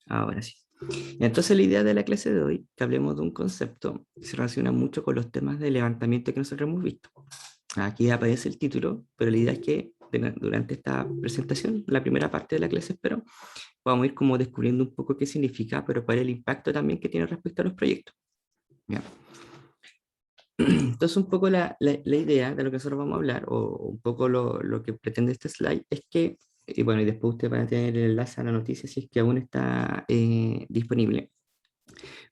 Ahora sí. Entonces la idea de la clase de hoy, que hablemos de un concepto que se relaciona mucho con los temas de levantamiento que nosotros hemos visto. Aquí aparece el título, pero la idea es que durante esta presentación, la primera parte de la clase, espero, vamos a ir como descubriendo un poco qué significa, pero cuál es el impacto también que tiene respecto a los proyectos. ¿Ya? Entonces, un poco la idea de lo que nosotros vamos a hablar, o un poco lo que pretende este slide, es que, y bueno, y después ustedes van a tener el enlace a la noticia si es que aún está disponible.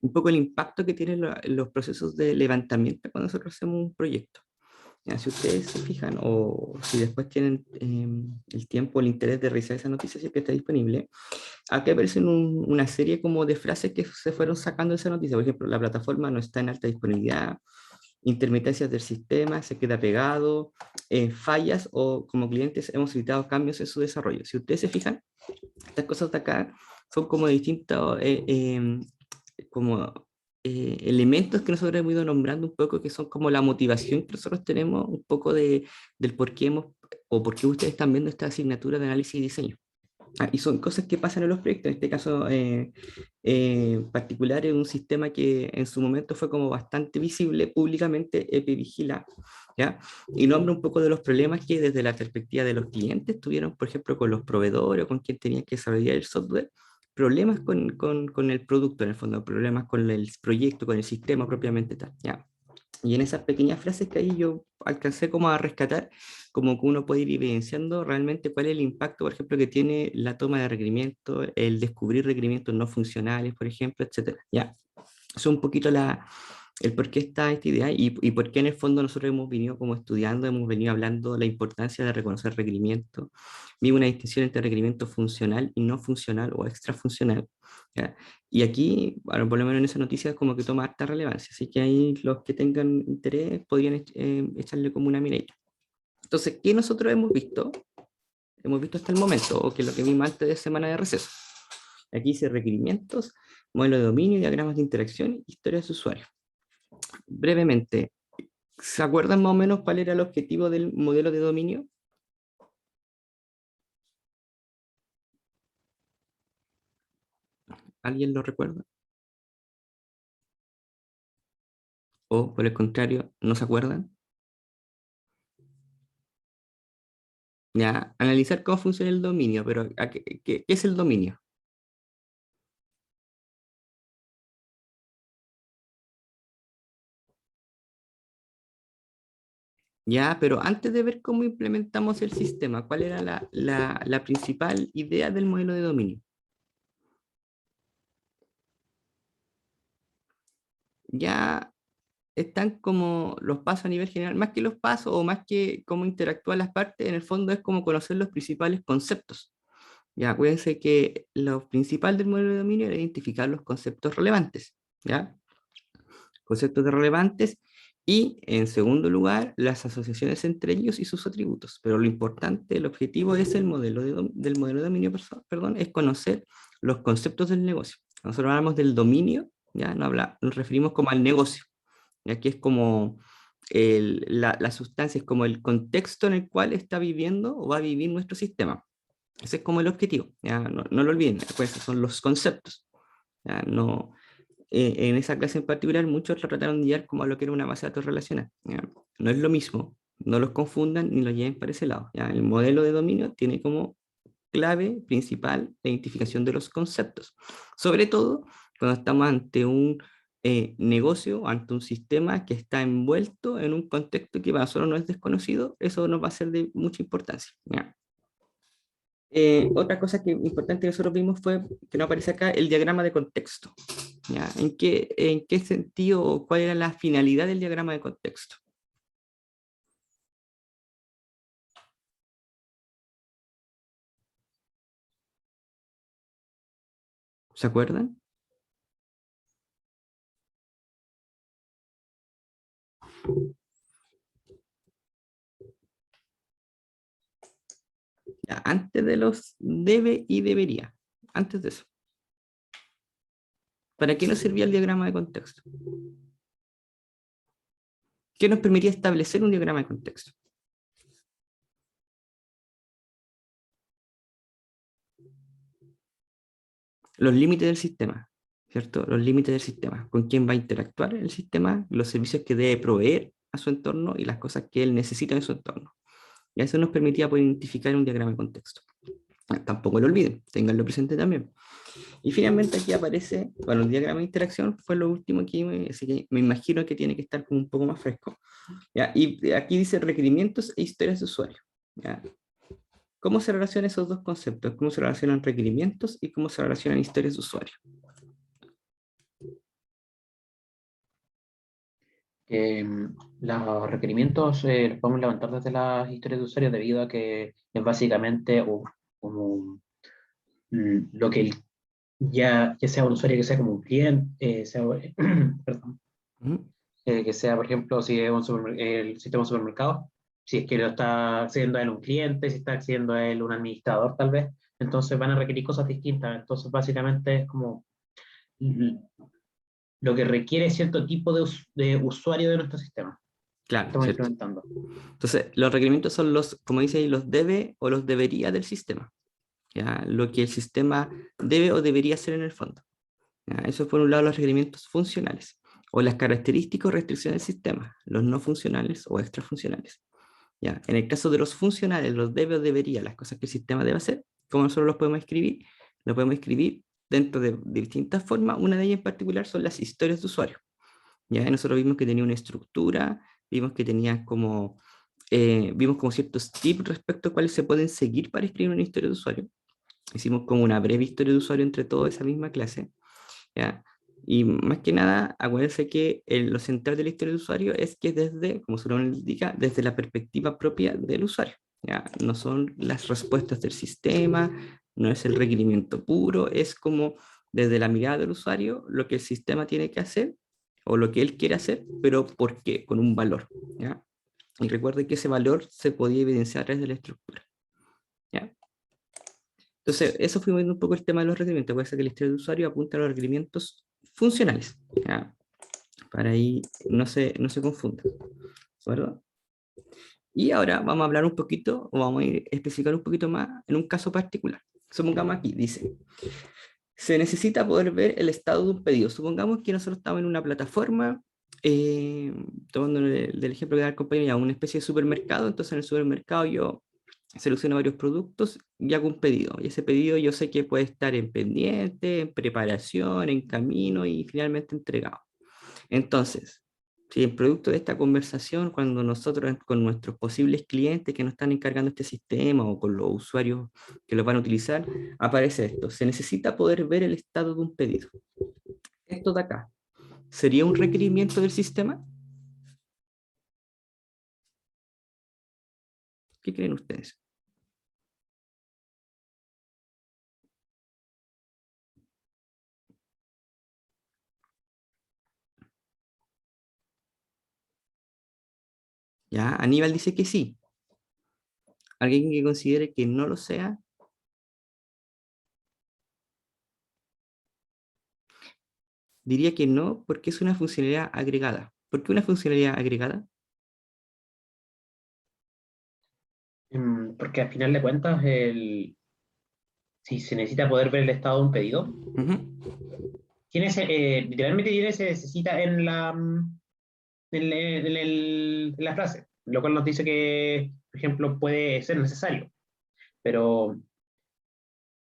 Un poco el impacto que tienen los procesos de levantamiento cuando nosotros hacemos un proyecto. Ya, si ustedes se fijan, o si después tienen el tiempo, el interés de revisar esa noticia, si es que está disponible, aquí aparecen una serie como de frases que se fueron sacando de esa noticia. Por ejemplo, la plataforma no está en alta disponibilidad, intermitencias del sistema, se queda pegado, fallas o como clientes hemos evitado cambios en su desarrollo. Si ustedes se fijan, estas cosas de acá son como distintos como, elementos que nosotros hemos ido nombrando un poco, que son como la motivación que nosotros tenemos, un poco del por qué hemos, o por qué ustedes están viendo esta asignatura de análisis y diseño. Y son cosas que pasan en los proyectos, en este caso particular en un sistema que en su momento fue como bastante visible públicamente, Epivigila, ¿ya? Y nombra un poco de los problemas que desde la perspectiva de los clientes tuvieron, por ejemplo, con los proveedores o con quien tenía que desarrollar el software, problemas con el producto en el fondo, problemas con el proyecto, con el sistema propiamente tal, ¿ya? Y en esas pequeñas frases que ahí yo alcancé como a rescatar, como que uno puede ir evidenciando realmente cuál es el impacto, por ejemplo, que tiene la toma de requerimientos, el descubrir requerimientos no funcionales, por ejemplo, etcétera. Ya, eso es un poquito el por qué está esta idea y por qué en el fondo nosotros hemos venido como estudiando, hemos venido hablando de la importancia de reconocer requerimientos, vive una distinción entre requerimiento funcional y no funcional o extrafuncional. ¿Ya? Y aquí, bueno, por lo menos en esa noticia como que toma harta relevancia, así que ahí los que tengan interés podrían echarle como una miradita. Entonces, ¿qué nosotros hemos visto? Hemos visto hasta el momento, o que lo que vimos antes de semana de receso. Aquí dice requerimientos, modelo de dominio, diagramas de interacción, historias de usuario. Brevemente, ¿se acuerdan más o menos cuál era el objetivo del modelo de dominio? ¿Alguien lo recuerda? ¿O por el contrario, no se acuerdan? Ya, analizar cómo funciona el dominio, pero ¿qué es el dominio? Ya, pero antes de ver cómo implementamos el sistema, ¿cuál era la principal idea del modelo de dominio? Ya están como los pasos a nivel general, más que los pasos o más que cómo interactúan las partes, en el fondo es como conocer los principales conceptos. Ya, acuérdense que lo principal del modelo de dominio era identificar los conceptos relevantes, ¿ya? Conceptos relevantes y, en segundo lugar, las asociaciones entre ellos y sus atributos. Pero lo importante, el objetivo es el modelo del modelo de dominio, perdón, es conocer los conceptos del negocio. Nosotros hablamos del dominio, ya nos referimos como al negocio. Y aquí es como la sustancia, es como el contexto en el cual está viviendo o va a vivir nuestro sistema. Ese es como el objetivo, ¿ya? No lo olviden, pues son los conceptos. ¿Ya? No, en esa clase en particular muchos lo trataron de llevar como a lo que era una base de datos relacional. ¿Ya? No es lo mismo, no los confundan ni los lleven para ese lado. ¿Ya? El modelo de dominio tiene como clave principal la identificación de los conceptos. Sobre todo cuando estamos ante un negocio, ante un sistema que está envuelto en un contexto que para nosotros no es desconocido, eso nos va a ser de mucha importancia. ¿Ya? Otra cosa que importante que nosotros vimos fue que no aparece acá el diagrama de contexto. ¿Ya? En qué sentido o cuál era la finalidad del diagrama de contexto? ¿Se acuerdan? Ya, antes de los debe y debería. Antes de eso. ¿Para qué nos servía el diagrama de contexto? ¿Qué nos permitía establecer un diagrama de contexto? los límites del sistema, ¿cierto? Los límites del sistema, con quién va a interactuar el sistema, los servicios que debe proveer a su entorno y las cosas que él necesita en su entorno. Y eso nos permitía poder identificar un diagrama de contexto. Tampoco lo olviden, tenganlo presente también. Y finalmente aquí aparece, bueno, el diagrama de interacción fue lo último así que me imagino que tiene que estar como un poco más fresco. ¿Ya? Y aquí dice requerimientos e historias de usuario. ¿Ya? ¿Cómo se relacionan esos dos conceptos? ¿Cómo se relacionan requerimientos y cómo se relacionan historias de usuario? Los requerimientos los podemos levantar desde las historias de usuario debido a que es básicamente como lo que ya sea un usuario que sea como un cliente, perdón, ¿Mm? que sea, por ejemplo, si es el sistema de supermercado, si es que lo está accediendo a él un cliente, si está accediendo a él un administrador tal vez, entonces van a requerir cosas distintas. Entonces, básicamente es como mm, lo que requiere cierto tipo de usuario de nuestro sistema que Claro, estamos ¿cierto? implementando. Entonces, los requerimientos son los, como dice ahí, los debe o los debería del sistema. ¿Ya? Lo que el sistema debe o debería hacer en el fondo. ¿Ya? Eso por un lado los requerimientos funcionales o las características o restricciones del sistema, los no funcionales o extrafuncionales. ¿Ya? En el caso de los funcionales, los debe o debería, las cosas que el sistema debe hacer, ¿cómo nosotros los podemos escribir? Los podemos escribir dentro de distintas formas. Una de ellas en particular son las historias de usuario. ¿Ya? Nosotros vimos que tenía una estructura, vimos que tenía como, vimos como ciertos tips respecto a cuáles se pueden seguir para escribir una historia de usuario. Hicimos como una breve historia de usuario entre toda esa misma clase. ¿Ya? Y más que nada, acuérdense que lo central de la historia de usuario es que desde, como su nombre indica, desde la perspectiva propia del usuario. ¿Ya? No son las respuestas del sistema, no es el requerimiento puro, es como desde la mirada del usuario lo que el sistema tiene que hacer o lo que él quiere hacer, pero ¿por qué? Con un valor. ¿Ya? Y recuerde que ese valor se podía evidenciar a través de la estructura. ¿Ya? Entonces, eso fue un poco el tema de los requerimientos. Puede ser que la historia de usuario apunta a los requerimientos funcionales. ¿Ya? Para ahí no se confunda. ¿Verdad? Y ahora vamos a hablar un poquito, o vamos a ir a especificar un poquito más en un caso particular. Supongamos aquí, dice, se necesita poder ver el estado de un pedido. Supongamos que nosotros estamos en una plataforma, tomando del ejemplo que da el compañero, ya una especie de supermercado, entonces en el supermercado yo selecciono varios productos y hago un pedido. Y ese pedido yo sé que puede estar en pendiente, en preparación, en camino y finalmente entregado. Entonces, si en producto de esta conversación, cuando nosotros con nuestros posibles clientes que nos están encargando este sistema o con los usuarios que lo van a utilizar, aparece esto. Se necesita poder ver el estado de un pedido. Esto de acá, ¿sería un requerimiento del sistema? ¿Qué creen ustedes? Ya, Aníbal dice que sí. Alguien que considere que no lo sea, diría que no, porque es una funcionalidad agregada. ¿Por qué una funcionalidad agregada? Porque al final de cuentas, si se necesita poder ver el estado de un pedido, Ujú, literalmente se necesita en la frase, lo cual nos dice que, por ejemplo, puede ser necesario, pero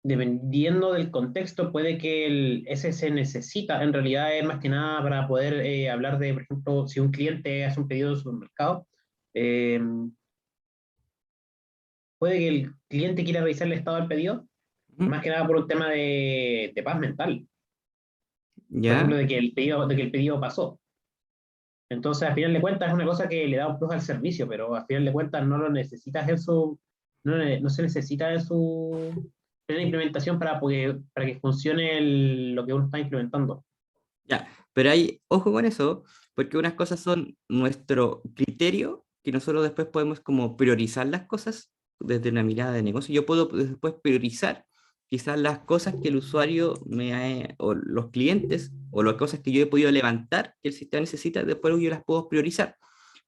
dependiendo del contexto, puede que ese se necesita, en realidad es más que nada para poder hablar de, por ejemplo, si un cliente hace un pedido de supermercado, eh, puede que el cliente quiera revisar el estado del pedido, ujú. más que nada por un tema de paz mental, por ejemplo, Ya, de que el pedido pasó. Entonces, al final de cuentas, es una cosa que le da un plus al servicio, pero al final de cuentas no lo necesitas en su, no se necesita en su plena implementación para que funcione lo que uno está implementando. ya, pero hay, ojo con eso, porque unas cosas son nuestro criterio, que nosotros después podemos como priorizar las cosas desde una mirada de negocio. Yo puedo después priorizar quizás las cosas que el usuario o los clientes, o las cosas que yo he podido levantar que el sistema necesita, después yo las puedo priorizar.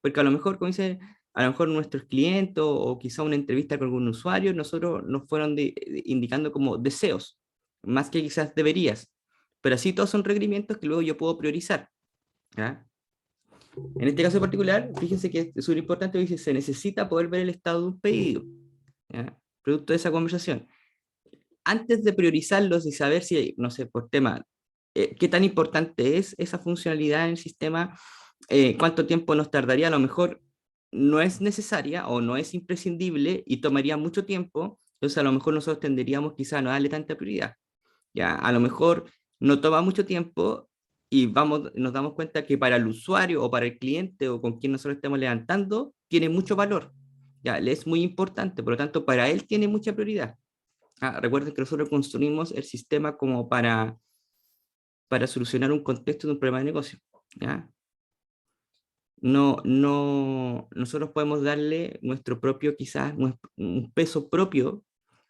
Porque a lo mejor, como dice, a lo mejor nuestros clientes o quizá una entrevista con algún usuario, nosotros nos fueron indicando como deseos. más que quizás deberías, pero así todos son requerimientos que luego yo puedo priorizar. ¿Ya? En este caso particular, fíjense que es súper importante, dice, se necesita poder ver el estado de un pedido, ¿ya? Producto de esa conversación. Antes de priorizarlos y saber si, no sé, por tema, qué tan importante es esa funcionalidad en el sistema, cuánto tiempo nos tardaría, a lo mejor no es necesaria o no es imprescindible y tomaría mucho tiempo, entonces a lo mejor nosotros tenderíamos quizá a no darle tanta prioridad. Ya, a lo mejor no toma mucho tiempo y vamos, nos damos cuenta que para el usuario o para el cliente o con quien nosotros estemos levantando, tiene mucho valor. Ya, le es muy importante, por lo tanto, para él tiene mucha prioridad. Recuerden que nosotros construimos el sistema como para solucionar un contexto de un problema de negocio. ¿Ya? Nosotros podemos darle nuestro propio, quizás, un peso propio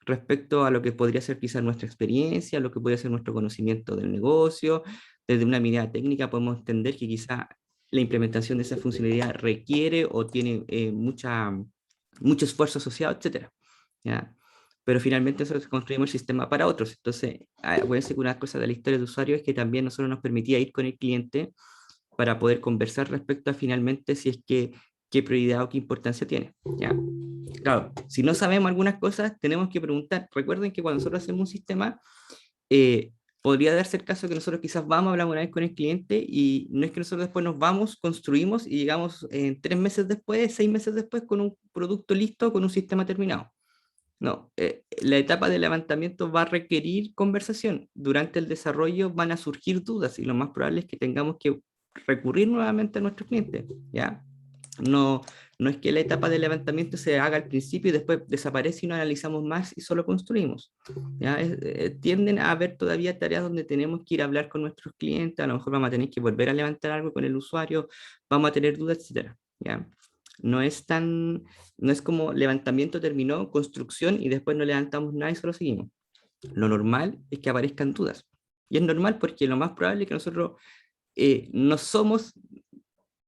respecto a lo que podría ser quizás nuestra experiencia, lo que podría ser nuestro conocimiento del negocio. Desde una mirada técnica podemos entender que quizás la implementación de esa funcionalidad requiere o tiene mucho esfuerzo asociado, etcétera. ¿Ya? Pero finalmente nosotros construimos el sistema para otros. Entonces, acuérdense que una cosa de la historia de usuario es que también nosotros nos permitía ir con el cliente para poder conversar respecto a finalmente si es que qué prioridad o qué importancia tiene. ¿Ya? Claro, si no sabemos algunas cosas, tenemos que preguntar. Recuerden que cuando nosotros hacemos un sistema, eh, podría darse el caso que nosotros quizás vamos a hablar una vez con el cliente y no es que nosotros después nos vamos, construimos y llegamos 3 meses después, 6 meses después con un producto listo, con un sistema terminado. No, la etapa de levantamiento va a requerir conversación. Durante el desarrollo van a surgir dudas y lo más probable es que tengamos que recurrir nuevamente a nuestros clientes, ¿ya? No, no es que la etapa de levantamiento se haga al principio y después desaparece y no analizamos más y solo construimos. ¿Ya? Tienden a haber todavía tareas donde tenemos que ir a hablar con nuestros clientes, a lo mejor vamos a tener que volver a levantar algo con el usuario, vamos a tener dudas, etcétera. ¿Ya? No es tan, no es como levantamiento terminó, construcción y después no levantamos nada y solo seguimos. Lo normal es que aparezcan dudas. Y es normal porque lo más probable es que nosotros no somos,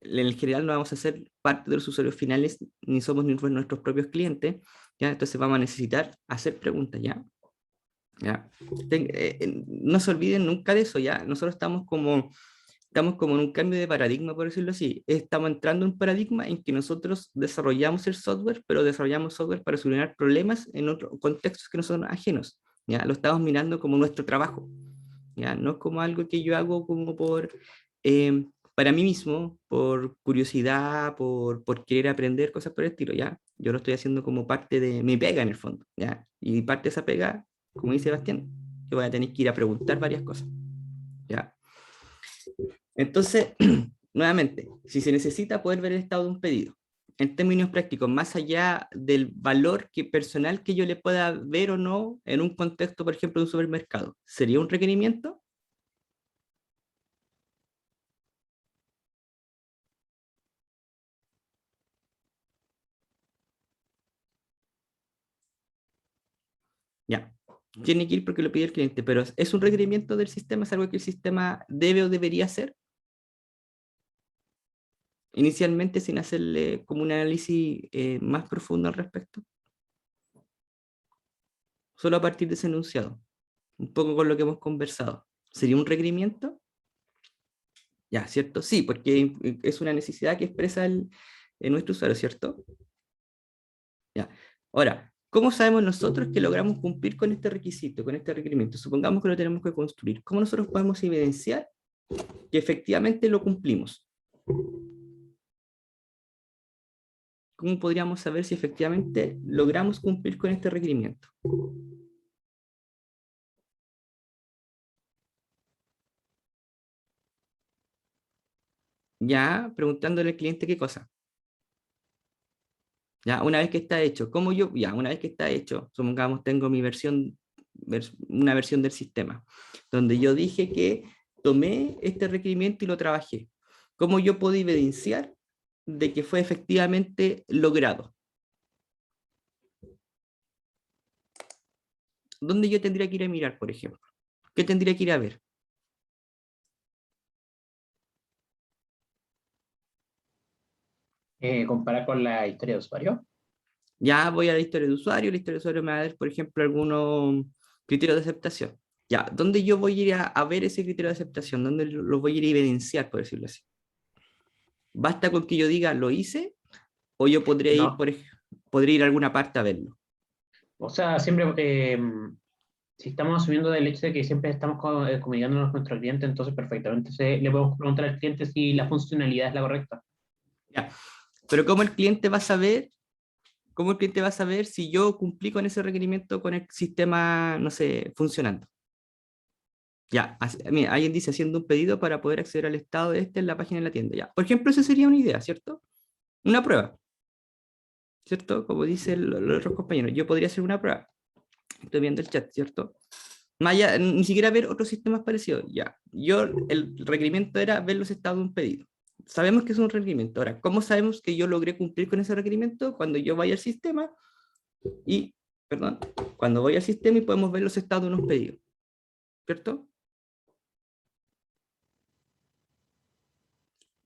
en general no vamos a ser parte de los usuarios finales, ni somos ni nuestros propios clientes, ¿ya? Entonces vamos a necesitar hacer preguntas, ¿ya? ¿Ya? No se olviden nunca de eso, ¿ya? Nosotros estamos como en un cambio de paradigma, por decirlo así. Estamos entrando en un paradigma en que nosotros desarrollamos el software, pero desarrollamos software para solucionar problemas en otros contextos que no son ajenos. ¿Ya? Lo estamos mirando como nuestro trabajo. ¿Ya? No es como algo que yo hago como para mí mismo, por curiosidad, por querer aprender cosas por el estilo, ¿ya? Yo lo estoy haciendo como parte de mi pega en el fondo, ¿ya? Y parte de esa pega, como dice Sebastián, yo voy a tener que ir a preguntar varias cosas, ¿ya? Entonces, nuevamente, si se necesita poder ver el estado de un pedido, en términos prácticos, más allá del valor personal que yo le pueda ver o no en un contexto, por ejemplo, de un supermercado, ¿sería un requerimiento? Ya. Tiene que ir porque lo pide el cliente, pero ¿es un requerimiento del sistema? ¿Es algo que el sistema debe o debería hacer? Inicialmente, sin hacerle como un análisis más profundo al respecto. Solo a partir de ese enunciado. Un poco con lo que hemos conversado. ¿Sería un requerimiento? Ya, ¿cierto? Sí, porque es una necesidad que expresa nuestro usuario, ¿cierto? Ya. Ahora, ¿cómo sabemos nosotros que logramos cumplir con este requisito, con este requerimiento? Supongamos que lo tenemos que construir. ¿Cómo nosotros podemos evidenciar que efectivamente lo cumplimos? ¿Cómo podríamos saber si efectivamente logramos cumplir con este requerimiento? Ya preguntándole al cliente qué cosa. Ya una vez que está hecho, ¿cómo yo? Ya una vez que está hecho, supongamos tengo mi versión, una versión del sistema, donde yo dije que tomé este requerimiento y lo trabajé. ¿Cómo yo puedo evidenciar de que fue efectivamente logrado? ¿Dónde yo tendría que ir a mirar, por ejemplo? ¿Qué tendría que ir a ver? Comparar con la historia de usuario. Ya voy a la historia de usuario me va a dar, por ejemplo, algunos criterios de aceptación. Ya, ¿dónde yo voy a ir a ver ese criterio de aceptación? ¿Dónde lo voy a ir a evidenciar, por decirlo así? ¿Basta con que yo diga lo hice? ¿O yo podría ir, No, podría ir a alguna parte a verlo? o sea, siempre, si estamos asumiendo del hecho de que siempre estamos comunicándonos con nuestro cliente, entonces perfectamente le podemos preguntar al cliente si la funcionalidad es la correcta. Ya. Pero ¿cómo el cliente va a saber? ¿Cómo el cliente va a saber si yo cumplí con ese requerimiento con el sistema, no sé, funcionando? Ya, mira, alguien dice haciendo un pedido para poder acceder al estado de este en la página de la tienda. Ya, por ejemplo, esa sería una idea, ¿cierto? Una prueba, ¿cierto? Como dicen los otros compañeros, yo podría hacer una prueba. Estoy viendo el chat, ¿cierto? Más allá, ni siquiera ver otros sistemas parecidos. Ya, el requerimiento era ver los estados de un pedido. Sabemos que es un requerimiento. Ahora, ¿cómo sabemos que yo logré cumplir con ese requerimiento? Cuando yo vaya al sistema y, perdón, cuando voy al sistema y podemos ver los estados de unos pedidos, ¿cierto?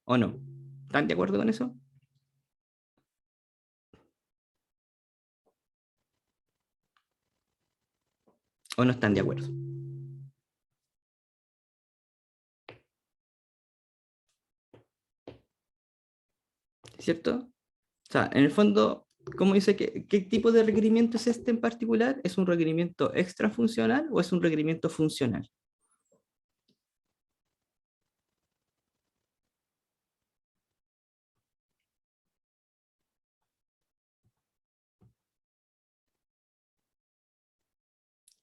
¿O no? ¿Están de acuerdo con eso? ¿O no están de acuerdo? ¿Cierto? O sea, en el fondo, ¿cómo dice que qué tipo de requerimiento es este en particular? ¿Es un requerimiento extrafuncional o es un requerimiento funcional?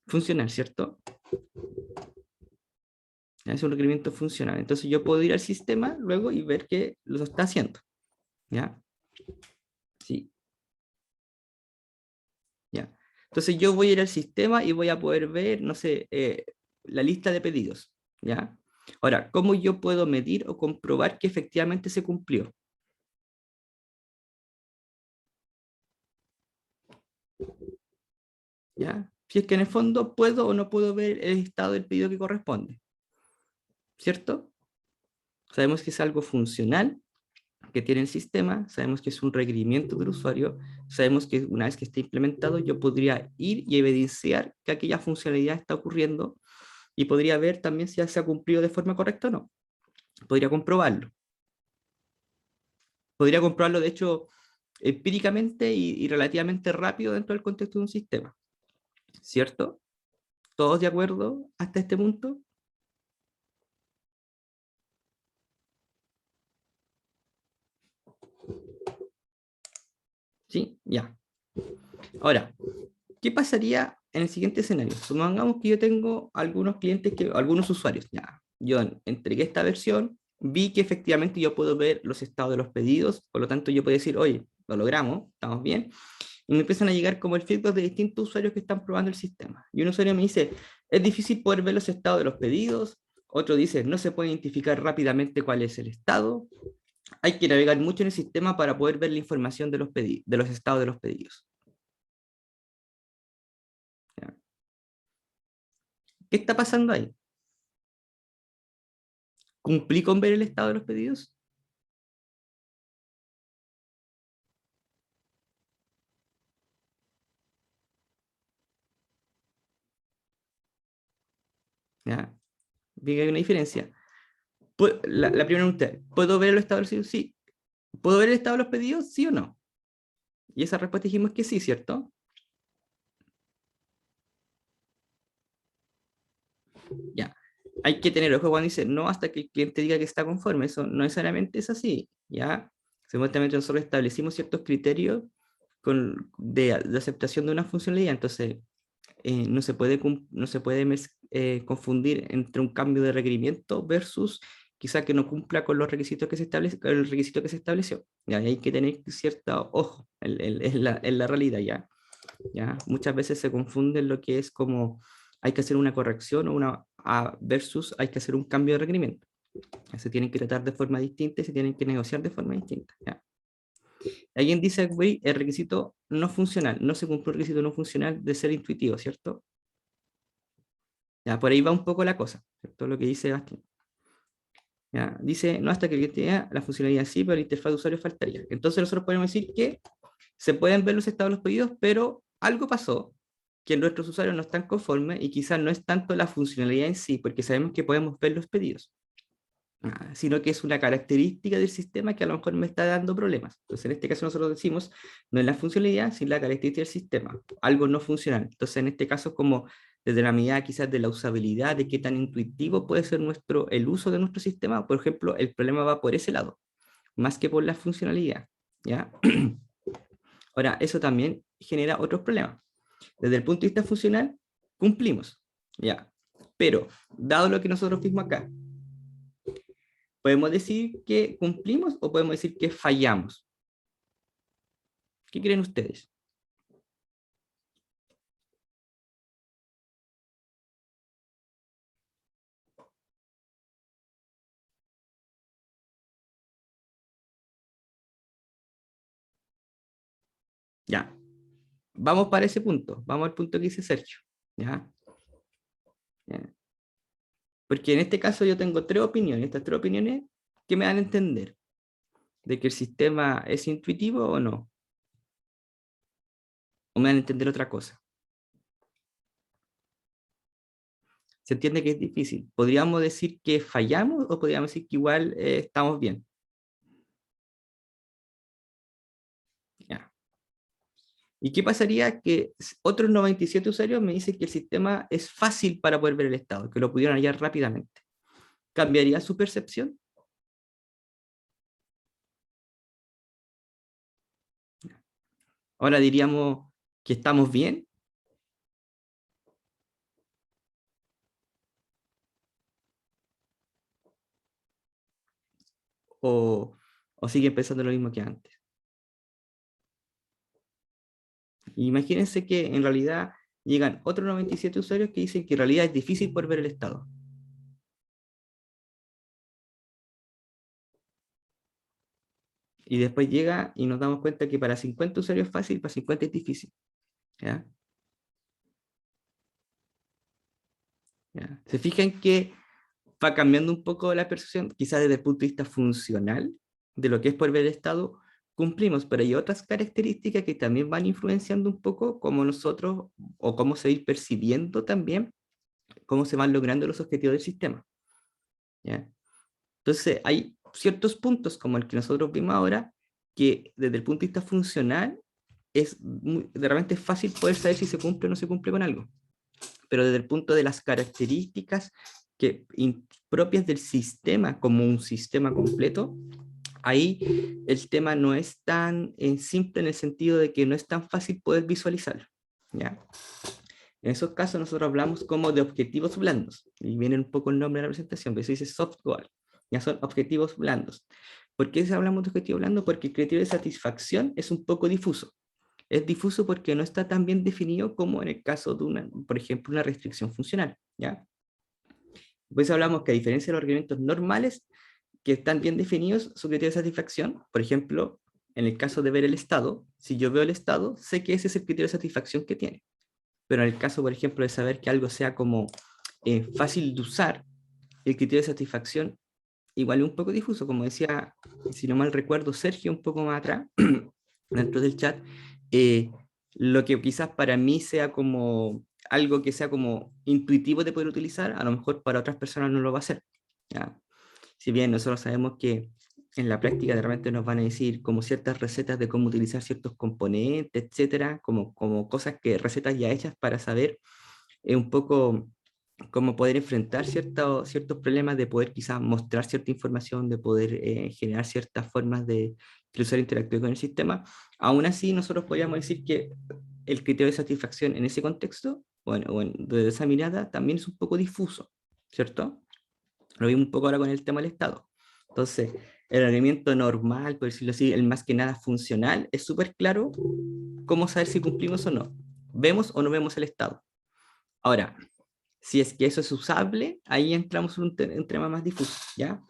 Funcional, ¿cierto? Es un requerimiento funcional. Entonces yo puedo ir al sistema luego y ver que lo está haciendo. ¿Ya? Sí, ya. Entonces yo voy a ir al sistema y voy a poder ver, no sé, la lista de pedidos. ¿Ya? Ahora, ¿cómo yo puedo medir o comprobar que efectivamente se cumplió? ¿Ya? Si es que en el fondo puedo o no puedo ver el estado del pedido que corresponde. ¿Cierto? Sabemos que es algo funcional que tiene el sistema, sabemos que es un requerimiento del usuario, sabemos que una vez que esté implementado yo podría ir y evidenciar que aquella funcionalidad está ocurriendo y podría ver también si se ha cumplido de forma correcta o no. Podría comprobarlo. Podría comprobarlo, de hecho, empíricamente y relativamente rápido dentro del contexto de un sistema. ¿Cierto? ¿Todos de acuerdo hasta este punto? Sí, ya. Ahora, ¿qué pasaría en el siguiente escenario? Supongamos que yo tengo algunos clientes, algunos usuarios. Ya, yo entregué esta versión, vi que efectivamente yo puedo ver los estados de los pedidos, por lo tanto yo puedo decir, oye, lo logramos, estamos bien, y me empiezan a llegar como el feedback de distintos usuarios que están probando el sistema. Y un usuario me dice, es difícil poder ver los estados de los pedidos, otro dice, no se puede identificar rápidamente cuál es el estado, hay que navegar mucho en el sistema para poder ver la información de de los estados de los pedidos. ¿Ya? ¿Qué está pasando ahí? ¿Cumplí con ver el estado de los pedidos? ¿Ya? Vi que hay una diferencia. La primera pregunta, ¿puedo ver el estado de los pedidos? Sí. ¿Puedo ver el estado de los pedidos? ¿Sí o no? Y esa respuesta dijimos que sí, ¿cierto? Ya. Hay que tener ojo cuando dice no hasta que el cliente diga que está conforme. Eso no necesariamente es así, ¿ya? Supuestamente nosotros establecimos ciertos criterios de aceptación de una funcionalidad, entonces no se puede confundir entre un cambio de requerimiento versus quizá que no cumpla con los requisitos que se con el requisito que se estableció. ¿Ya? Y hay que tener cierto ojo en la realidad, ¿ya? ¿Ya? Muchas veces se confunde lo que es como hay que hacer una corrección o versus hay que hacer un cambio de requerimiento. Se tienen que tratar de forma distinta y se tienen que negociar de forma distinta. ¿Ya? Alguien dice, güey, el requisito no funcional, no se cumple un requisito no funcional de ser intuitivo, ¿cierto? Ya, por ahí va un poco la cosa, ¿cierto? Lo que dice Sebastián. Ya, dice, no hasta que el cliente tenga la funcionalidad sí, pero la interfaz de usuario faltaría. Entonces nosotros podemos decir que se pueden ver los estados de los pedidos, pero algo pasó que nuestros usuarios no están conformes y quizás no es tanto la funcionalidad en sí, porque sabemos que podemos ver los pedidos, sino que es una característica del sistema que a lo mejor me está dando problemas. Entonces, en este caso nosotros decimos, no es la funcionalidad, sino la característica del sistema, algo no funcional. Entonces, en este caso, como desde la medida quizás de la usabilidad, de qué tan intuitivo puede ser el uso de nuestro sistema, por ejemplo, el problema va por ese lado, más que por la funcionalidad, ¿ya? Ahora, eso también genera otros problemas. Desde el punto de vista funcional, cumplimos, ¿ya? Pero, dado lo que nosotros vimos acá, ¿podemos decir que cumplimos o podemos decir que fallamos? ¿Qué creen ustedes? Ya, vamos para ese punto, vamos al punto que dice Sergio, ¿ya? ¿Ya? Porque en este caso yo tengo tres opiniones, estas tres opiniones que me dan a entender de que el sistema es intuitivo o no, o me dan a entender otra cosa. Se entiende que es difícil. ¿Podríamos decir que fallamos o podríamos decir que igual estamos bien? Ya. ¿Y qué pasaría que otros 97 usuarios me dicen que el sistema es fácil para poder ver el estado, que lo pudieron hallar rápidamente? ¿Cambiaría su percepción? Ahora diríamos que estamos bien o, o siguen pensando lo mismo que antes. Imagínense que en realidad llegan otros 97 usuarios que dicen que en realidad es difícil poder ver el estado. Y después llega y nos damos cuenta que para 50 usuarios es fácil, para 50 es difícil. ¿Ya? ¿Ya? ¿Se fijan que va cambiando un poco la percepción? Quizás desde el punto de vista funcional de lo que es poder ver el estado, cumplimos, pero hay otras características que también van influenciando un poco cómo nosotros, o cómo se va percibiendo también, cómo se van logrando los objetivos del sistema. ¿Ya? Entonces, hay ciertos puntos como el que nosotros vimos ahora, que desde el punto de vista funcional, de repente es fácil poder saber si se cumple o no se cumple con algo. Pero desde el punto de las características propias del sistema, como un sistema completo, ahí el tema no es tan simple en el sentido de que no es tan fácil poder visualizarlo. ¿Ya? En esos casos nosotros hablamos como de objetivos blandos, y viene un poco el nombre de la presentación, pero se dice soft goal, ya son objetivos blandos. ¿Por qué hablamos de objetivo blando? Porque el criterio de satisfacción es un poco difuso. Es difuso porque no está tan bien definido como en el caso de una, por ejemplo, una restricción funcional, ¿ya? Pues hablamos que a diferencia de los requerimientos normales, que están bien definidos, su criterio de satisfacción, por ejemplo, en el caso de ver el estado, si yo veo el estado, sé que ese es el criterio de satisfacción que tiene. Pero en el caso, por ejemplo, de saber que algo sea como fácil de usar, el criterio de satisfacción igual es un poco difuso, como decía, si no mal recuerdo, Sergio un poco más atrás, dentro del chat, eh, lo que quizás para mí sea como algo que sea como intuitivo de poder utilizar, a lo mejor para otras personas no lo va a hacer. ¿Ya? Si bien nosotros sabemos que en la práctica de repente nos van a decir como ciertas recetas de cómo utilizar ciertos componentes, etcétera, como cosas que, recetas ya hechas para saber un poco cómo poder enfrentar ciertos problemas, de poder quizás mostrar cierta información, de poder generar ciertas formas de que el usuario interactúe con el sistema. Aún así, nosotros podríamos decir que el criterio de satisfacción en ese contexto, bueno, desde esa mirada, también es un poco difuso, ¿cierto? Lo vimos un poco ahora con el tema del Estado. Entonces, el reglamento normal, por decirlo así, el más que nada funcional, es súper claro cómo saber si cumplimos o no. ¿Vemos o no vemos el Estado? Ahora, si es que eso es usable, ahí entramos en un tema más difuso, ¿ya?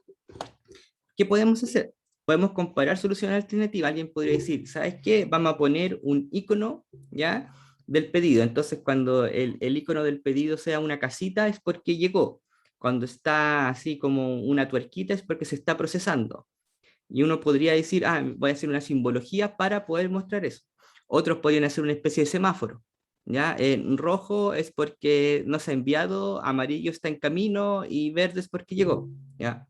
¿Qué podemos hacer? Podemos comparar soluciones alternativas. Alguien podría decir, ¿sabes qué? Vamos a poner un icono, ¿ya? Del pedido. Entonces, cuando el icono del pedido sea una casita, es porque llegó. Cuando está así como una tuerquita, es porque se está procesando. Y uno podría decir, voy a hacer una simbología para poder mostrar eso. Otros podrían hacer una especie de semáforo, ¿ya? En rojo es porque no se ha enviado, amarillo está en camino y verde es porque llegó, ¿ya?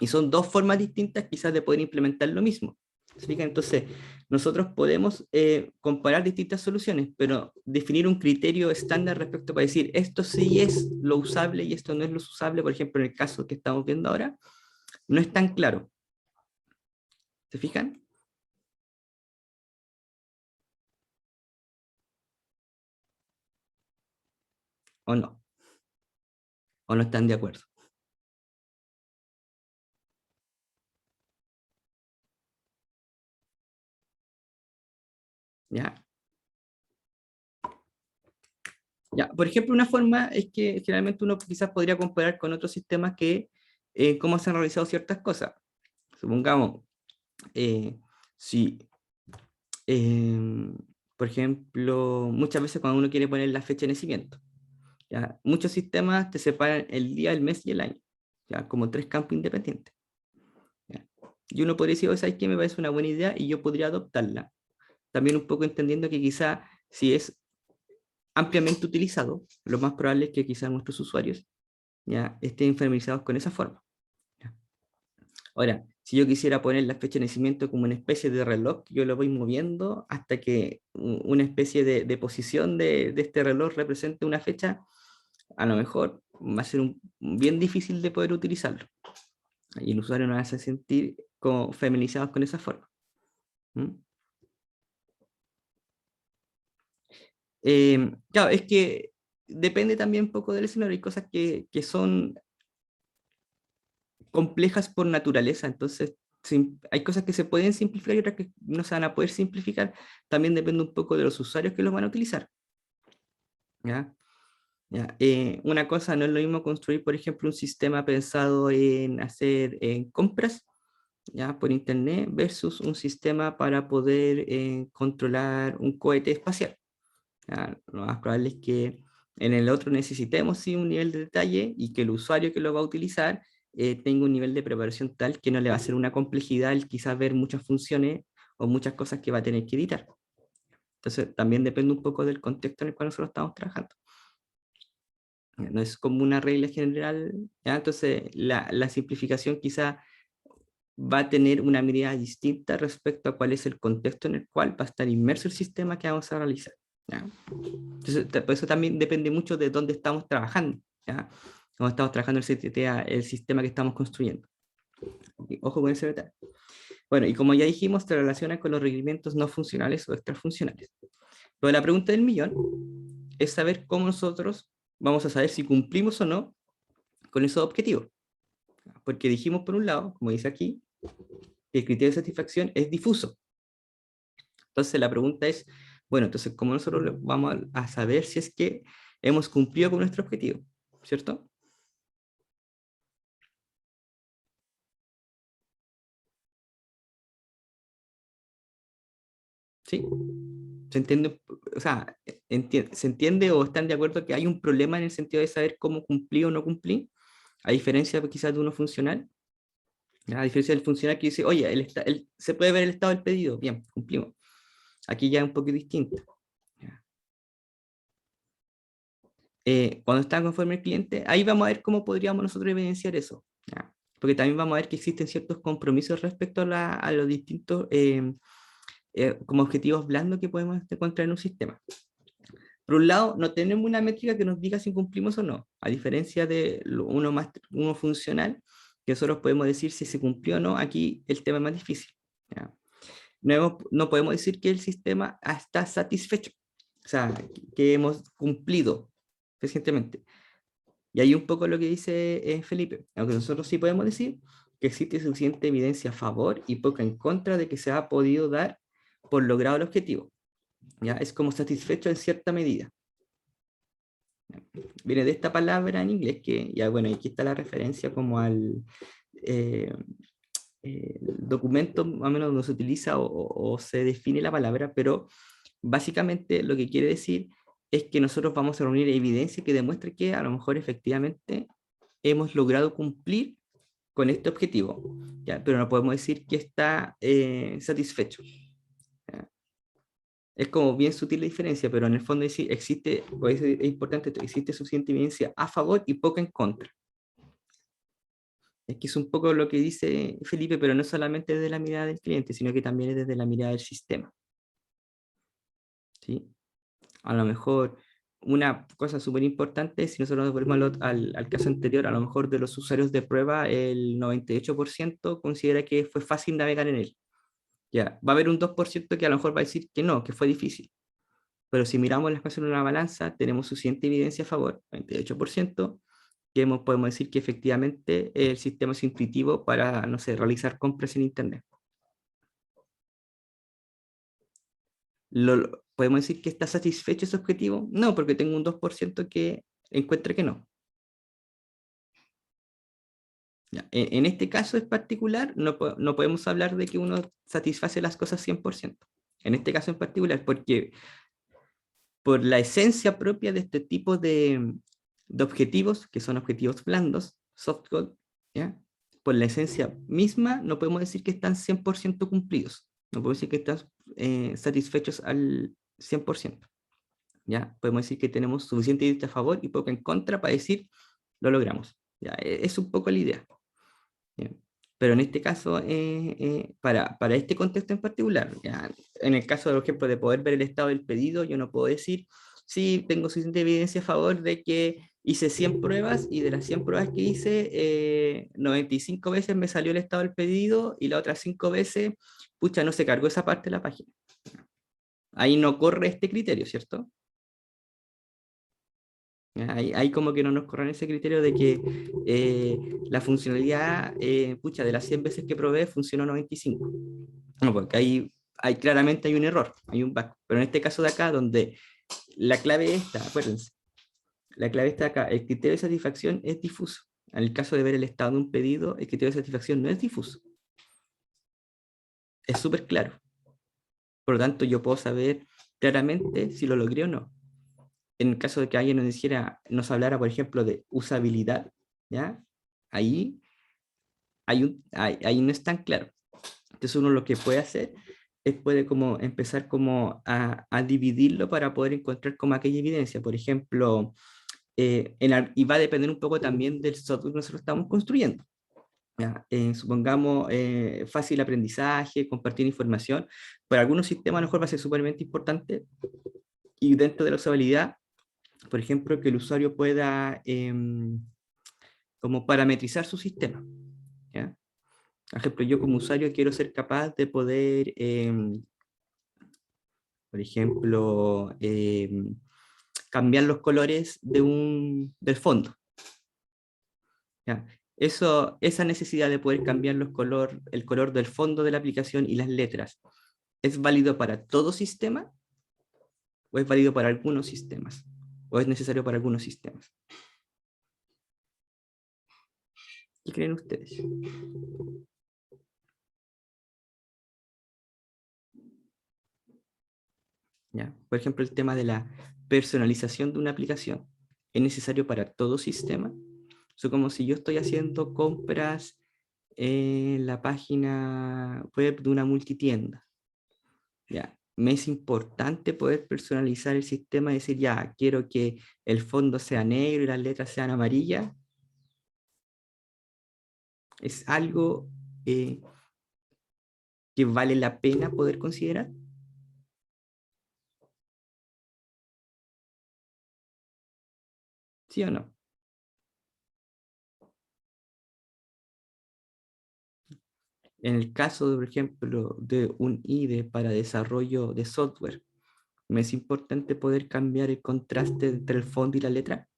Y son dos formas distintas quizás de poder implementar lo mismo. ¿Se fijan? Entonces, nosotros podemos comparar distintas soluciones, pero definir un criterio estándar respecto para decir esto sí es lo usable y esto no es lo usable, por ejemplo, en el caso que estamos viendo ahora, no es tan claro. ¿Se fijan? ¿O no? ¿O no están de acuerdo? ¿Ya? Ya, por ejemplo, una forma es que generalmente uno quizás podría comparar con otros sistemas que cómo se han realizado ciertas cosas. Supongamos, eh, si, em, por ejemplo, muchas veces cuando uno quiere poner la fecha de nacimiento, ¿ya? Muchos sistemas te separan el día, el mes y el año, ¿ya? Como tres campos independientes. ¿Ya? Y uno podría decir, o sea, que me parece una buena idea y yo podría adoptarla. También un poco entendiendo que quizá si es ampliamente utilizado, lo más probable es que quizás nuestros usuarios ya estén familiarizados con esa forma. ¿Ya? Ahora, si yo quisiera poner la fecha de nacimiento como una especie de reloj, yo lo voy moviendo hasta que una especie de posición de este reloj represente una fecha, a lo mejor va a ser bien difícil de poder utilizarlo. Y el usuario nos hace sentir como familiarizados con esa forma. ¿Mm? Claro, es que depende también un poco del escenario. Hay cosas que son complejas por naturaleza, entonces hay cosas que se pueden simplificar y otras que no se van a poder simplificar. También depende un poco de los usuarios que los van a utilizar. ¿Ya? ¿Ya? Una cosa no es lo mismo construir, por ejemplo, un sistema pensado en hacer compras, ¿ya? Por internet versus un sistema para poder controlar un cohete espacial. ¿Ya? Lo más probable es que en el otro necesitemos sí un nivel de detalle y que el usuario que lo va a utilizar tenga un nivel de preparación tal que no le va a hacer una complejidad el quizás ver muchas funciones o muchas cosas que va a tener que editar. Entonces también depende un poco del contexto en el cual nosotros estamos trabajando. No es como una regla general, ¿ya? Entonces la simplificación quizá va a tener una mirada distinta respecto a cuál es el contexto en el cual va a estar inmerso el sistema que vamos a realizar. ¿Ya? Entonces, por eso también depende mucho de dónde estamos trabajando, ¿ya? Cómo estamos trabajando el sistema que estamos construyendo. Y ojo con ese detalle. Bueno, y como ya dijimos, se relaciona con los requerimientos no funcionales o extrafuncionales. Pero la pregunta del millón es saber cómo nosotros vamos a saber si cumplimos o no con esos objetivos. Porque dijimos por un lado, como dice aquí, que el criterio de satisfacción es difuso. Entonces la pregunta es, bueno, entonces, ¿cómo nosotros vamos a saber si es que hemos cumplido con nuestro objetivo? ¿Cierto? ¿Sí? ¿Se entiende? O sea, ¿se entiende o están de acuerdo que hay un problema en el sentido de saber cómo cumplí o no cumplí? A diferencia quizás de uno funcional. ¿Ya? A diferencia del funcional que dice, oye, se puede ver el estado del pedido. Bien, cumplimos. Aquí ya es un poco distinto. ¿Ya? Cuando está conforme el cliente, ahí vamos a ver cómo podríamos nosotros evidenciar eso. ¿Ya? Porque también vamos a ver que existen ciertos compromisos respecto a los distintos como objetivos blandos que podemos encontrar en un sistema. Por un lado, no tenemos una métrica que nos diga si cumplimos o no, a diferencia de uno funcional, que nosotros podemos decir si se cumplió o no, aquí el tema es más difícil. ¿Ya? No podemos decir que el sistema está satisfecho, o sea, que hemos cumplido recientemente. Y ahí un poco lo que dice Felipe, aunque nosotros sí podemos decir que existe suficiente evidencia a favor y poca en contra de que se ha podido dar por logrado el objetivo. ¿Ya? Es como satisfecho en cierta medida. Viene de esta palabra en inglés que, ya bueno, aquí está la referencia como al eh, documento más o menos donde se utiliza o se define la palabra, pero básicamente lo que quiere decir es que nosotros vamos a reunir evidencia que demuestre que a lo mejor efectivamente hemos logrado cumplir con este objetivo, ¿ya? Pero no podemos decir que está satisfecho. ¿Ya? Es como bien sutil la diferencia, pero en el fondo existe, o es importante, existe suficiente evidencia a favor y poca en contra. Es que es un poco lo que dice Felipe, pero no solamente desde la mirada del cliente, sino que también es desde la mirada del sistema. ¿Sí? A lo mejor una cosa súper importante, si nosotros nos volvemos al caso anterior, a lo mejor de los usuarios de prueba, el 98% considera que fue fácil navegar en él. Ya, va a haber un 2% que a lo mejor va a decir que no, que fue difícil. Pero si miramos las cosas en una balanza, tenemos suficiente evidencia a favor, 98%, que podemos decir que efectivamente el sistema es intuitivo para, no sé, realizar compras en Internet. ¿Podemos decir que está satisfecho ese objetivo? No, porque tengo un 2% que encuentra que no. Ya, en este caso en particular, no podemos hablar de que uno satisface las cosas 100%. En este caso en particular, porque por la esencia propia de este tipo de objetivos, que son objetivos blandos, soft code, ¿ya? Por la esencia misma, no podemos decir que están 100% cumplidos. No podemos decir que están satisfechos al 100%. ¿Ya? Podemos decir que tenemos suficiente evidencia a favor y poco en contra para decir, lo logramos. ¿Ya? Es un poco la idea. ¿Ya? Pero en este caso, para este contexto en particular, ¿ya? En el caso, por ejemplo, de poder ver el estado del pedido, yo no puedo decir, sí, tengo suficiente evidencia a favor de que hice 100 pruebas y de las 100 pruebas que hice, 95 veces me salió el estado del pedido y las otras 5 veces, pucha, no se cargó esa parte de la página. Ahí no corre este criterio, ¿cierto? Ahí como que no nos corren ese criterio de que la funcionalidad, pucha, de las 100 veces que probé, funcionó 95. No, porque ahí claramente hay un error, hay un bug. Pero en este caso de acá, donde la clave está, acuérdense, la clave está acá, el criterio de satisfacción es difuso. En el caso de ver el estado de un pedido, el criterio de satisfacción no es difuso. Es súper claro. Por lo tanto, yo puedo saber claramente si lo logré o no. En el caso de que alguien nos hablara, por ejemplo, de usabilidad, ¿ya? Ahí, ahí no es tan claro. Entonces uno lo que puede hacer es puede como empezar como a dividirlo para poder encontrar como aquella evidencia. Por ejemplo, y va a depender un poco también del software que nosotros estamos construyendo. ¿Ya? Supongamos fácil aprendizaje, compartir información. Para algunos sistemas a lo mejor va a ser súper importante y dentro de la usabilidad, por ejemplo, que el usuario pueda como parametrizar su sistema. ¿Ya? Por ejemplo, yo como usuario quiero ser capaz de poder, por ejemplo, cambiar los colores del fondo. ¿Ya? Esa necesidad de poder cambiar el color del fondo de la aplicación y las letras, ¿es válido para todo sistema o es válido para algunos sistemas? ¿O es necesario para algunos sistemas? ¿Qué creen ustedes? ¿Ya? Por ejemplo, el tema de la personalización de una aplicación, ¿es necesario para todo sistema? O como si yo estoy haciendo compras en la página web de una multitienda. Ya, me es importante poder personalizar el sistema y decir, ya, quiero que el fondo sea negro y las letras sean amarillas. Es algo eh, que vale la pena poder considerar. ¿Sí o no? En el caso, por ejemplo, de un IDE para desarrollo de software, me es importante poder cambiar el contraste entre el fondo y la letra.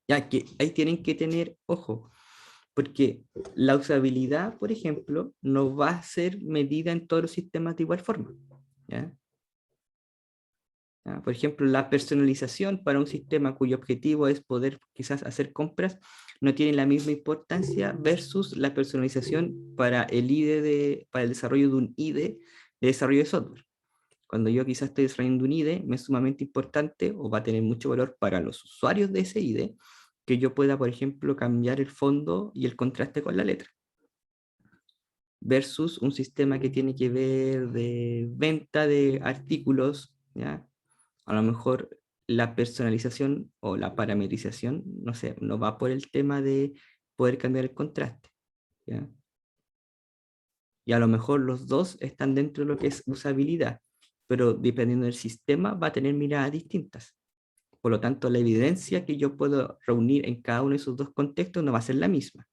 Ya que ahí tienen que tener ojo, porque la usabilidad, por ejemplo, no va a ser medida en todos los sistemas de igual forma. ¿Ya? ¿Ya? Por ejemplo, la personalización para un sistema cuyo objetivo es poder quizás hacer compras, no tiene la misma importancia versus la personalización para para el desarrollo de un IDE de desarrollo de software. Cuando yo quizás estoy desarrollando un IDE, me es sumamente importante o va a tener mucho valor para los usuarios de ese IDE que yo pueda, por ejemplo, cambiar el fondo y el contraste con la letra. versus un sistema que tiene que ver de venta de artículos, ¿ya? A lo mejor la personalización o la parametrización, no sé, no va por el tema de poder cambiar el contraste, ¿ya? Y a lo mejor los dos están dentro de lo que es usabilidad, pero dependiendo del sistema va a tener miradas distintas. Por lo tanto, la evidencia que yo puedo reunir en cada uno de esos dos contextos no va a ser la misma.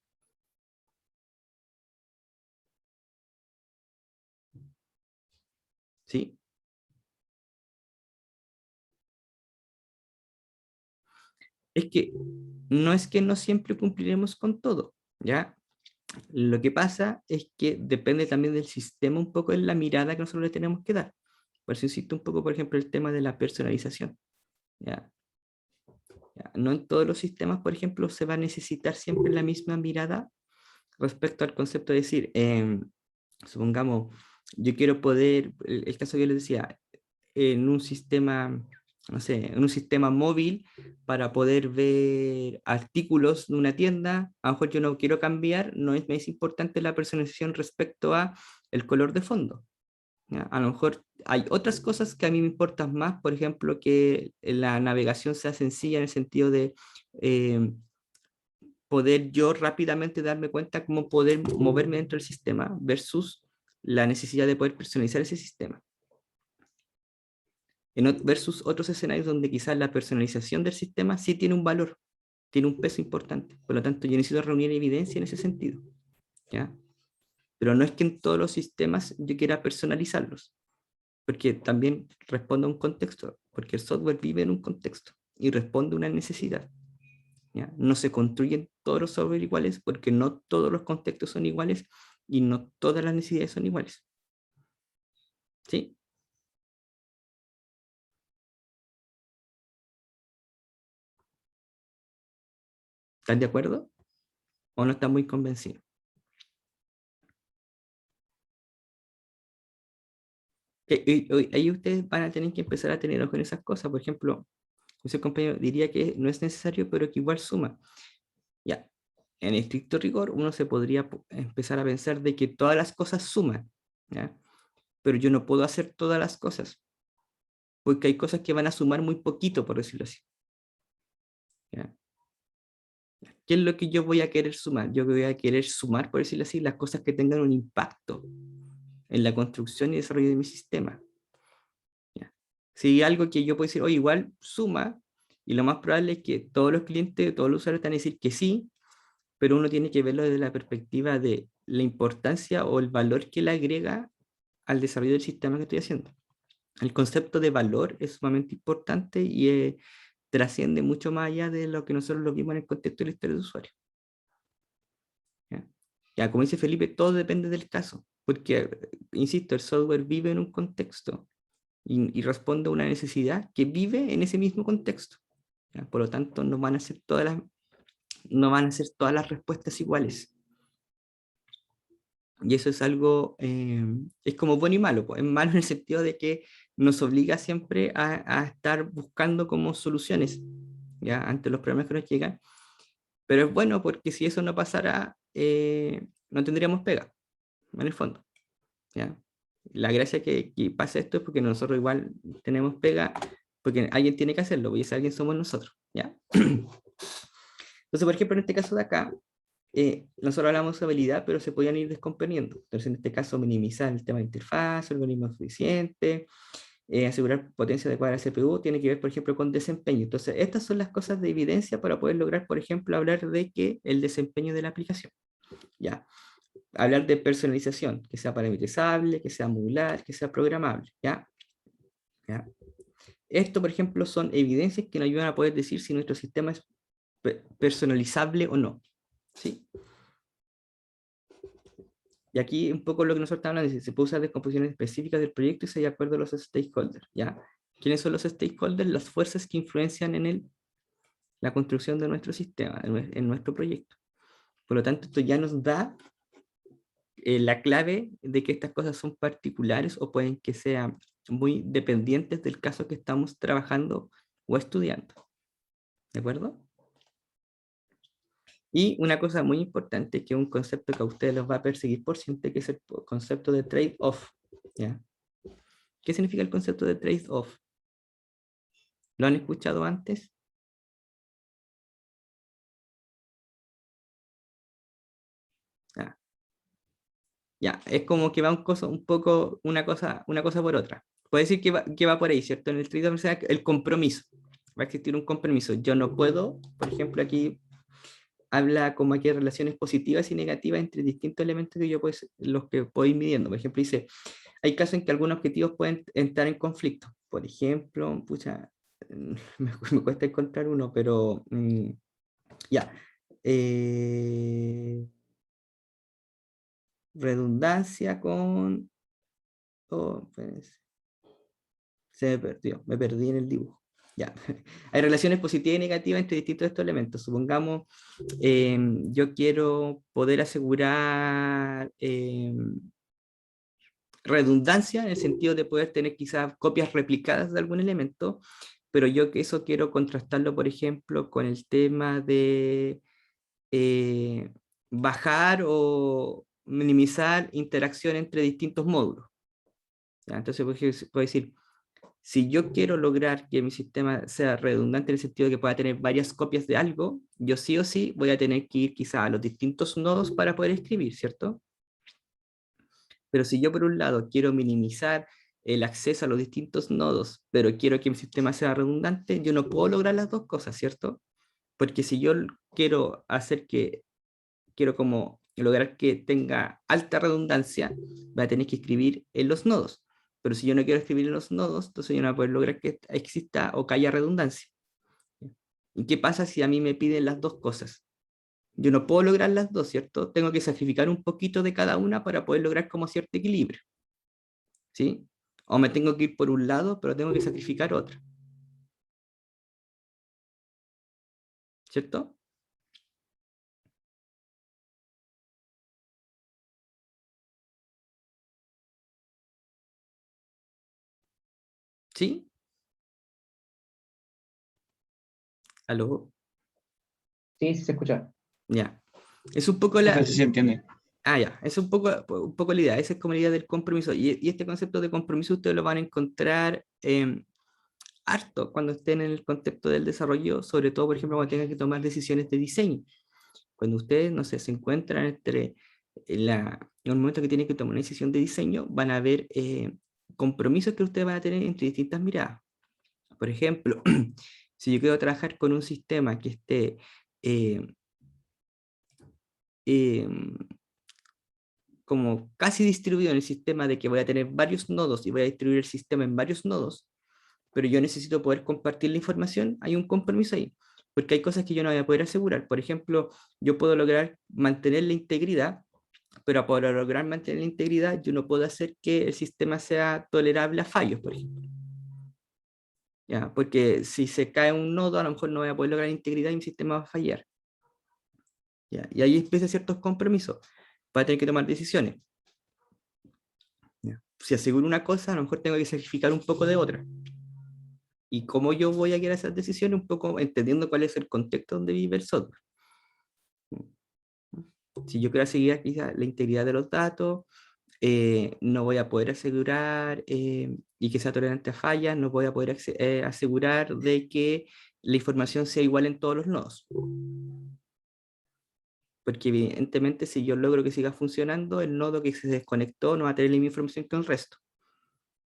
¿Sí? Es que no siempre cumpliremos con todo, ¿ya? Lo que pasa es que depende también del sistema un poco en la mirada que nosotros le tenemos que dar. Por eso insisto un poco, por ejemplo, el tema de la personalización, ¿ya? ¿Ya? No en todos los sistemas, por ejemplo, se va a necesitar siempre la misma mirada respecto al concepto de decir, supongamos, yo quiero poder, el caso que yo les decía, en un sistema, no sé, en un sistema móvil para poder ver artículos de una tienda, a lo mejor yo no quiero cambiar, no es, me es importante la personalización respecto a el color de fondo. ¿Ya? A lo mejor hay otras cosas que a mí me importan más, por ejemplo, que la navegación sea sencilla en el sentido de eh, poder yo rápidamente darme cuenta cómo poder moverme dentro del sistema versus la necesidad de poder personalizar ese sistema. Versus otros escenarios donde quizás la personalización del sistema sí tiene un valor, tiene un peso importante. Por lo tanto, yo necesito reunir evidencia en ese sentido, ¿ya? Pero no es que en todos los sistemas yo quiera personalizarlos, porque también responde a un contexto, porque el software vive en un contexto y responde a una necesidad, ¿ya? No se construyen todos los software iguales porque no todos los contextos son iguales y no todas las necesidades son iguales. ¿Sí? ¿Están de acuerdo? ¿O no están muy convencidos? Ahí ustedes van a tener que empezar a tener ojo en esas cosas. Por ejemplo, ese compañero diría que no es necesario, pero que igual suma. Ya, en estricto rigor, uno se podría empezar a pensar de que todas las cosas suman, ¿ya? Pero yo no puedo hacer todas las cosas, porque hay cosas que van a sumar muy poquito, por decirlo así, ¿ya? ¿Qué es lo que yo voy a querer sumar? Yo voy a querer sumar, por decirlo así, las cosas que tengan un impacto en la construcción y desarrollo de mi sistema, ¿ya? Si algo que yo puedo decir, oye, igual suma, y lo más probable es que todos los clientes, todos los usuarios te van a decir que sí, pero uno tiene que verlo desde la perspectiva de la importancia o el valor que le agrega al desarrollo del sistema que estoy haciendo. El concepto de valor es sumamente importante y trasciende mucho más allá de lo que nosotros lo vimos en el contexto de la historia de usuario. ¿Ya? Ya, como dice Felipe, todo depende del caso, porque, insisto, el software vive en un contexto y responde a una necesidad que vive en ese mismo contexto. ¿Ya? Por lo tanto, no van a ser todas las respuestas iguales. Y eso es algo, es como bueno y malo, pues. Es malo en el sentido de que nos obliga siempre a estar buscando como soluciones, ¿ya? Ante los problemas que nos llegan. Pero es bueno porque si eso no pasara, no tendríamos pega, en el fondo, ¿ya? La gracia que pasa esto es porque nosotros igual tenemos pega, porque alguien tiene que hacerlo, y ese alguien somos nosotros, ¿ya? Entonces, por ejemplo, en este caso de acá, nosotros hablamos de usabilidad, pero se podían ir descomponiendo. Entonces, en este caso, minimizar el tema de interfaz, algoritmo suficiente, asegurar potencia adecuada de la CPU, tiene que ver, por ejemplo, con desempeño. Entonces, estas son las cosas de evidencia para poder lograr, por ejemplo, hablar de que el desempeño de la aplicación. Ya. Hablar de personalización, que sea parametrizable, que sea modular, que sea programable. ¿Ya? ¿Ya? Esto, por ejemplo, son evidencias que nos ayudan a poder decir si nuestro sistema es personalizable o no. ¿Sí? Y aquí un poco lo que nosotros estamos hablando es si se puede usar descomposiciones específicas del proyecto y se de acuerdo a los stakeholders, ¿ya? ¿Quiénes son los stakeholders? Las fuerzas que influencian en la construcción de nuestro sistema, en nuestro proyecto. Por lo tanto, esto ya nos da la clave de que estas cosas son particulares o pueden que sean muy dependientes del caso que estamos trabajando o estudiando. ¿De acuerdo? Y una cosa muy importante, que es un concepto que a ustedes los va a perseguir por siempre, que es el concepto de trade-off. ¿Ya? ¿Qué significa el concepto de trade-off? ¿Lo han escuchado antes? Ah, ya, es como que va un poco una cosa por otra. Puede decir que va por ahí, ¿cierto? En el trade-off, o sea, el compromiso. Va a existir un compromiso. Yo no puedo, por ejemplo, aquí habla como aquí de relaciones positivas y negativas entre distintos elementos que yo pues, los que puedo ir midiendo. Por ejemplo, dice, hay casos en que algunos objetivos pueden entrar en conflicto. Por ejemplo, pucha, me cuesta encontrar uno, pero ya. Eh, redundancia con... oh, pues, se me perdió, me perdí en el dibujo. Ya. Hay relaciones positivas y negativas entre distintos de estos elementos. Supongamos, yo quiero poder asegurar redundancia en el sentido de poder tener quizás copias replicadas de algún elemento, pero yo que eso quiero contrastarlo, por ejemplo, con el tema de eh, bajar o minimizar interacción entre distintos módulos. ¿Ya? Entonces, puedo decir, si yo quiero lograr que mi sistema sea redundante en el sentido de que pueda tener varias copias de algo, yo sí o sí voy a tener que ir quizá a los distintos nodos para poder escribir, ¿cierto? Pero si yo por un lado quiero minimizar el acceso a los distintos nodos, pero quiero que mi sistema sea redundante, yo no puedo lograr las dos cosas, ¿cierto? Porque si yo quiero como lograr que tenga alta redundancia, voy a tener que escribir en los nodos. Pero si yo no quiero escribir en los nodos, entonces yo no voy a poder lograr que exista o que haya redundancia. ¿Y qué pasa si a mí me piden las dos cosas? Yo no puedo lograr las dos, ¿cierto? Tengo que sacrificar un poquito de cada una para poder lograr como cierto equilibrio, ¿sí? O me tengo que ir por un lado, pero tengo que sacrificar otro, ¿cierto? ¿Sí? ¿Aló? Sí, sí se escucha. Ya. Es un poco Profe, sí se entiende. Ah, ya, es un poco la idea, esa es como la idea del compromiso. Y este concepto de compromiso ustedes lo van a encontrar harto cuando estén en el contexto del desarrollo, sobre todo, por ejemplo, cuando tengan que tomar decisiones de diseño. Cuando ustedes, no sé, se encuentran entre en el momento que tienen que tomar una decisión de diseño, van a ver compromisos que ustedes van a tener entre distintas miradas. Por ejemplo, si yo quiero trabajar con un sistema que esté eh, em, como casi distribuido en el sistema de que voy a tener varios nodos y voy a distribuir el sistema en varios nodos, pero yo necesito poder compartir la información, hay un compromiso ahí, porque hay cosas que yo no voy a poder asegurar. Por ejemplo, yo puedo lograr mantener la integridad, pero para lograr mantener la integridad, yo no puedo hacer que el sistema sea tolerable a fallos, por ejemplo. ¿Ya? Porque si se cae un nodo, a lo mejor no voy a poder lograr integridad y mi sistema va a fallar. ¿Ya? Y ahí empiezan ciertos compromisos. Voy a tener que tomar decisiones. ¿Ya? Si aseguro una cosa, a lo mejor tengo que sacrificar un poco de otra. Y cómo yo voy a guiar esas decisiones, un poco entendiendo cuál es el contexto donde vive el software. Si yo quiero asegurar quizá la integridad de los datos, no voy a poder asegurar y que sea tolerante a fallas, no voy a poder asegurar de que la información sea igual en todos los nodos. Porque evidentemente si yo logro que siga funcionando, el nodo que se desconectó no va a tener la misma información que el resto.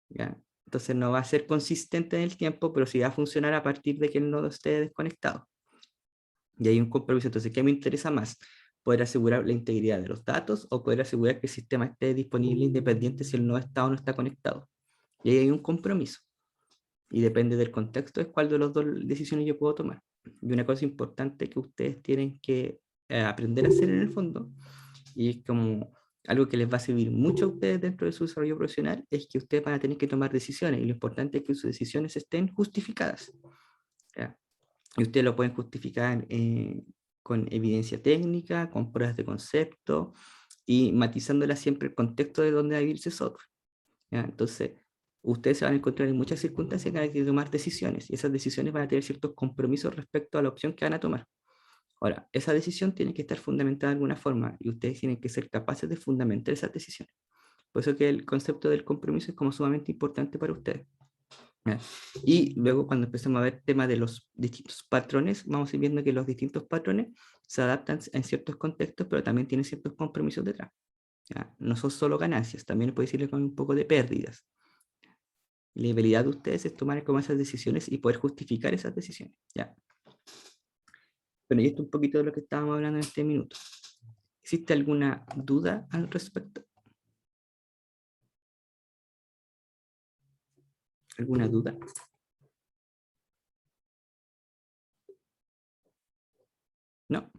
¿Ya? Entonces no va a ser consistente en el tiempo, pero sí va a funcionar a partir de que el nodo esté desconectado. Y hay un compromiso. Entonces, ¿qué me interesa más? ¿Poder asegurar la integridad de los datos o poder asegurar que el sistema esté disponible independiente si el nodo está o no está conectado? Y ahí hay un compromiso. Y depende del contexto es cuál de las dos decisiones yo puedo tomar. Y una cosa importante que ustedes tienen que aprender a hacer en el fondo, y es como algo que les va a servir mucho a ustedes dentro de su desarrollo profesional, es que ustedes van a tener que tomar decisiones y lo importante es que sus decisiones estén justificadas. ¿Ya? Y ustedes lo pueden justificar con evidencia técnica, con pruebas de concepto y matizándola siempre el contexto de donde va a vivir ese software. ¿Ya? Entonces, ustedes se van a encontrar en muchas circunstancias en las que hay que tomar decisiones y esas decisiones van a tener ciertos compromisos respecto a la opción que van a tomar. Ahora, esa decisión tiene que estar fundamentada de alguna forma y ustedes tienen que ser capaces de fundamentar esas decisiones. Por eso que el concepto del compromiso es como sumamente importante para ustedes. ¿Ya? Y luego cuando empecemos a ver temas de los distintos patrones, vamos a ir viendo que los distintos patrones se adaptan en ciertos contextos, pero también tienen ciertos compromisos detrás. ¿Ya? No son solo ganancias, también puede decirle con un poco de pérdidas. La habilidad de ustedes es tomar como esas decisiones y poder justificar esas decisiones. ¿Ya? Bueno, y esto es un poquito de lo que estábamos hablando en este minuto. ¿Existe alguna duda al respecto? ¿Alguna duda? ¿No?